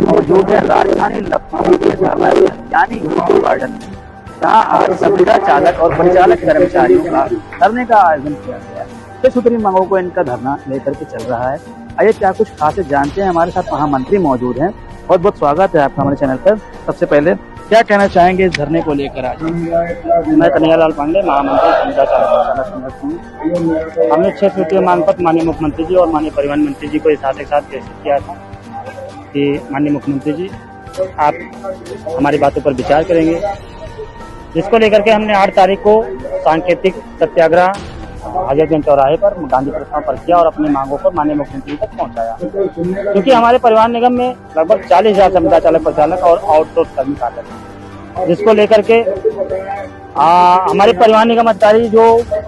मौजूद है राजधानी लखनऊ के यानी गार्डन में, जहाँ आज संविदा चालक और परिचालक कर्मचारियों का धरने का आयोजन किया गया है। 6 सूत्री मांगों को इनका धरना लेकर के चल रहा है। आइए क्या कुछ खास जानते हैं। हमारे साथ महामंत्री मौजूद हैं। बहुत बहुत स्वागत है आपका हमारे चैनल पर। सबसे पहले क्या कहना चाहेंगे इस धरने को लेकर आज? मैं कन्हैयालाल पांडे, महामंत्री संविदा चालक संगठन। हमने 6 सूत्रीय मांग पत्र माननीय मुख्यमंत्री जी और माननीय परिवहन मंत्री जी को एक साथ प्रेषित किया था कि माननीय मुख्यमंत्री जी आप हमारी बातों पर विचार करेंगे, जिसको लेकर के हमने 8 तारीख को सांकेतिक सत्याग्रह हजरतगंज चौराहे पर गांधी प्रतिमा पर किया और अपनी मांगों को माननीय मुख्यमंत्री तक पहुंचाया। क्योंकि हमारे परिवहन निगम में लगभग 40,000 संविदा चालक परिचालक और आउटसोर्स कर्मी कार्यरत हैं, जिसको लेकर के हमारे परिवहन निगम अधिकारी जो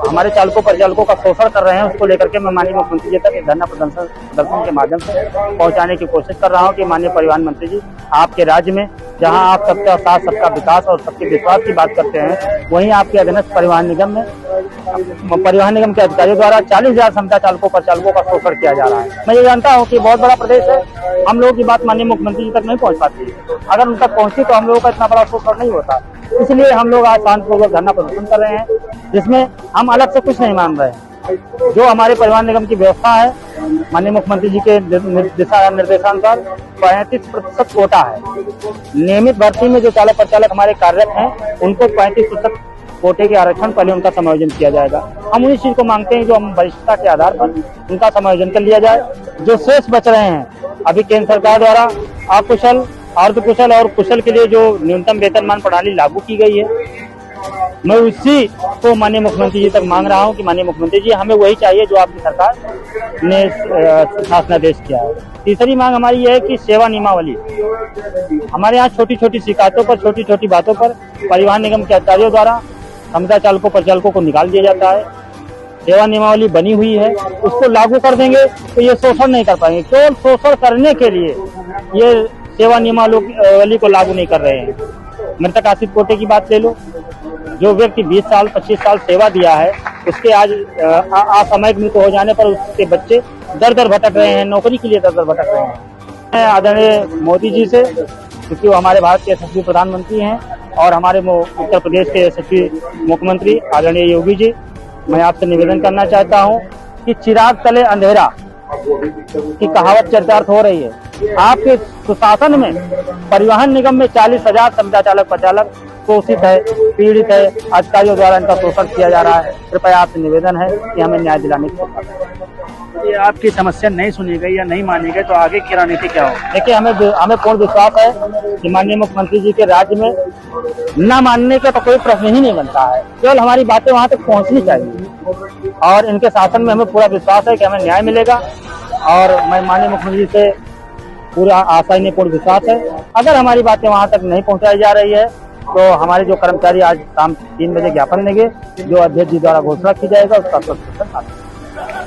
हमारे चालकों परिचालकों का शोषण कर रहे हैं, उसको लेकर के मैं माननीय मुख्यमंत्री जी तक एक धरना प्रदर्शन के माध्यम से पहुंचाने की कोशिश कर रहा हूं कि माननीय परिवहन मंत्री जी, आपके राज्य में जहां आप सबका साथ, सबका विकास और सबके विश्वास की बात करते हैं, वहीं आपके अधीनस्थ परिवहन निगम में परिवहन निगम के अधिकारियों द्वारा 40,000 संविदा चालकों परिचालकों का शोषण किया जा रहा है। मैं ये जानता हूँ कि बहुत बड़ा प्रदेश है, हम लोगों की बात माननीय मुख्यमंत्री जी तक नहीं पहुँच पाती। अगर उन तक पहुँची तो हम लोगों का इतना बड़ा शोषण नहीं होता। इसलिए हम लोग आज शांतिपूर्वक धरना प्रदर्शन कर रहे हैं, जिसमें हम अलग से कुछ नहीं मान रहे हैं। जो हमारे परिवहन निगम की व्यवस्था है, माननीय मुख्यमंत्री जी के दिशा निर्देशानुसार 35% कोटा है। नियमित भर्ती में जो चालक परिचालक हमारे कार्यरत हैं, उनको 35% कोटे के आरक्षण पहले उनका समायोजन किया जाएगा। हम उन्हीं चीज को मांगते हैं जो हम वरिष्ठता के आधार पर उनका समायोजन कर लिया जाए। जो शेष बच रहे हैं, अभी केंद्र सरकार द्वारा अकुशल, अर्धकुशल और कुशल के लिए जो न्यूनतम वेतनमान प्रणाली लागू की गई है, मैं उसी को माननीय मुख्यमंत्री जी तक मांग रहा हूं कि माननीय मुख्यमंत्री जी, हमें वही चाहिए जो आपकी सरकार ने शासनादेश किया है। तीसरी मांग हमारी यह है कि सेवा नियमावली, हमारे यहाँ छोटी छोटी शिकायतों पर, छोटी छोटी बातों पर परिवहन निगम के अधिकारियों द्वारा संविदा चालकों परिचालकों को निकाल दिया जाता है। सेवा नियमावली बनी हुई है, उसको लागू कर देंगे तो ये शोषण नहीं कर पाएंगे। केवल शोषण करने के लिए ये सेवा नियमावली को लागू नहीं कर रहे हैं। मृतक आश्रित कोटे की बात ले लो, जो व्यक्ति 20 साल 25 साल सेवा दिया है, उसके आज असामयिक मृत्यु हो जाने पर उसके बच्चे दर दर भटक रहे हैं, नौकरी के लिए दर दर भटक रहे हैं। आदरणीय मोदी जी से, क्योंकि वो हमारे भारत के यशस्वी प्रधानमंत्री हैं और हमारे उत्तर प्रदेश के यशस्वी मुख्यमंत्री आदरणीय योगी जी, मैं आपसे निवेदन करना चाहता हूं कि चिराग तले अंधेरा की कहावत चर्चार्थ हो रही है। आपके सुशासन में परिवहन निगम में 40,000 संविदा चालक परिचालक शोषित है, पीड़ित है, अधिकारियों द्वारा इनका शोषण किया जा रहा है। कृपया आपसे निवेदन है कि हमें न्याय दिलाने की कोशिश करें। ये आपकी समस्या नहीं सुनी गई या नहीं मानी गई तो आगे की रणनीति क्या हो? देखिए, हमें पूर्ण विश्वास है कि माननीय मुख्यमंत्री जी के राज्य में न मानने का तो कोई प्रश्न ही नहीं बनता है। केवल हमारी बातें वहां तक पहुंचनी चाहिए और इनके शासन में हमें पूरा विश्वास है कि हमें न्याय मिलेगा। और मैं माननीय मुख्यमंत्री जी से पूरा आशा ही नहीं, पूर्ण विश्वास है। अगर हमारी बातें वहां तक नहीं पहुंचाई जा रही है तो हमारे जो कर्मचारी आज शाम 3 बजे ज्ञापन लेंगे, जो अध्यक्ष जी द्वारा घोषणा की जाएगा उसका प्रदर्शन।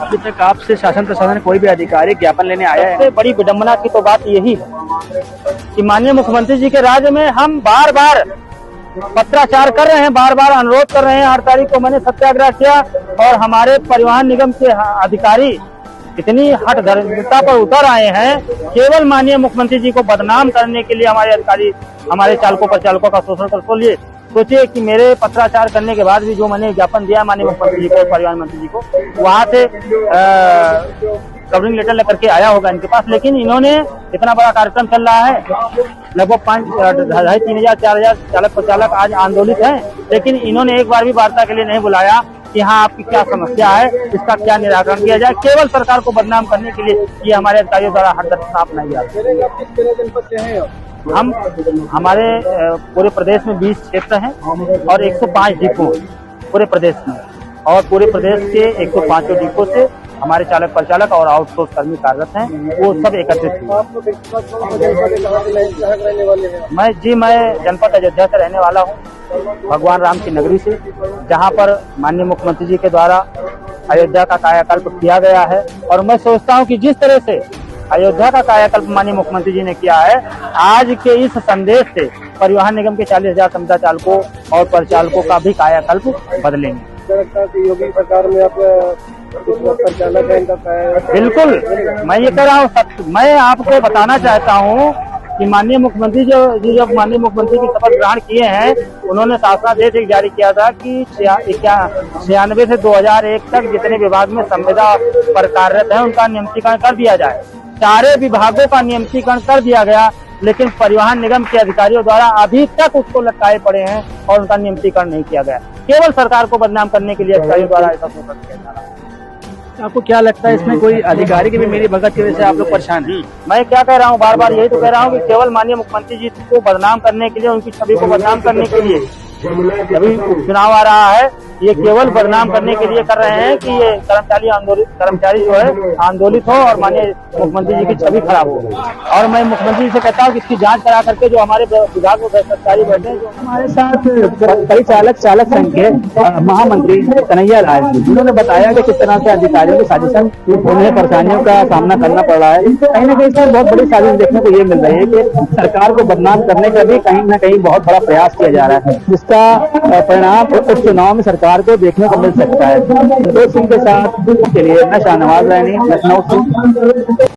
अभी तक आपसे शासन प्रशासन कोई भी अधिकारी ज्ञापन लेने आया है? सबसे बड़ी विडंबना की तो बात यही है कि माननीय मुख्यमंत्री जी के राज्य में हम बार बार पत्राचार कर रहे हैं, बार बार अनुरोध कर रहे हैं। 8 तारीख को मैंने सत्याग्रह किया और हमारे परिवहन निगम के अधिकारी इतनी हठधर्मिता पर उतर आए हैं, केवल माननीय मुख्यमंत्री जी को बदनाम करने के लिए हमारे अधिकारी हमारे चालकों परिचालकों का शोषण कर। सोचिए कि मेरे पत्राचार करने के बाद भी जो मैंने ज्ञापन दिया माननीय मुख्यमंत्री जी को, परिवहन मंत्री जी को, वहां से कवरिंग लेटर लेकर के आया होगा इनके पास, लेकिन इन्होंने इतना बड़ा कार्यक्रम चल रहा है, लगभग 2,500 3,000 4,000 चालक परिचालक आज आंदोलित हैं, लेकिन इन्होंने एक बार भी वार्ता के लिए नहीं बुलाया कि हाँ आपकी क्या समस्या है, इसका क्या निराकरण किया जाए। केवल सरकार को बदनाम करने के लिए ये हमारे अधिकारियों द्वारा हर तरफ साफ नहीं जाते। हम हमारे पूरे प्रदेश में 20 क्षेत्र हैं और 105 डिपो पूरे प्रदेश में, और पूरे प्रदेश के 105 डिपो से हमारे चालक परिचालक और आउटसोर्स कर्मी कार्यरत हैं, वो सब एकत्रित हुए। मैं जनपद अयोध्या से रहने वाला हूँ, भगवान राम की नगरी से, जहाँ पर माननीय मुख्यमंत्री जी के द्वारा अयोध्या का कायाकल्प किया गया है। और मैं सोचता हूँ कि जिस तरह से अयोध्या का कायाकल्प माननीय मुख्यमंत्री जी ने किया है, आज के इस संदेश से परिवहन निगम के 40,000 संविदा चालकों और परिचालकों का भी कायाकल्प बदलेंगे। योगी सरकार में आप बिल्कुल, मैं ये कह रहा हूँ, मैं आपको बताना चाहता हूँ कि माननीय मुख्यमंत्री जब माननीय मुख्यमंत्री की शपथ ग्रहण किए हैं, उन्होंने शासनादेश एक जारी किया था कि 96 से 2001 तक जितने विभाग में संविदा पर कार्यरत है उनका नियमितीकरण कर दिया जाए। सारे विभागों का नियमितीकरण कर दिया गया, लेकिन परिवहन निगम के अधिकारियों द्वारा अभी तक उसको लटकाए पड़े हैं और उनका नियमितीकरण नहीं किया गया। केवल सरकार को बदनाम करने के लिए अधिकारियों द्वारा ऐसा शोषण किया जा रहा है। आपको क्या लगता है इसमें कोई अधिकारी की भी मेरी भगत की वजह से आप लोग परेशान हैं? मैं क्या कह रहा हूँ, बार बार यही तो कह रहा हूँ कि केवल माननीय मुख्यमंत्री जी को बदनाम करने के लिए, उनकी छवि को बदनाम करने के लिए अभी चुनाव आ रहा है, ये केवल बदनाम करने के लिए कर रहे हैं कि ये कर्मचारी जो है आंदोलित हो और माननीय मुख्यमंत्री जी की छवि खराब हो। और मैं मुख्यमंत्री जी से कहता हूँ कि इसकी जांच करा करके जो हमारे विभाग में कर्मचारी बैठे हैं, जो हमारे साथ परिचालक चालक संघ के महामंत्री कन्हैया लाल जी, जिन्होंने बताया कि किस तरह से अधिकारियों की साजिशन उन्हें परेशानियों का सामना करना पड़ रहा है। कहीं ना कहीं इसमें बहुत बड़ी साजिश देखने को ये मिल रही है कि सरकार को बदनाम करने का भी कहीं ना कहीं बहुत बड़ा प्रयास किया जा रहा है, जिसका परिणाम उस चुनाव में सरकार को देखने को मिल सकता है। संतोष सिंह के साथ के लिए मैं शाहनवाज रैनी, लखनऊ से।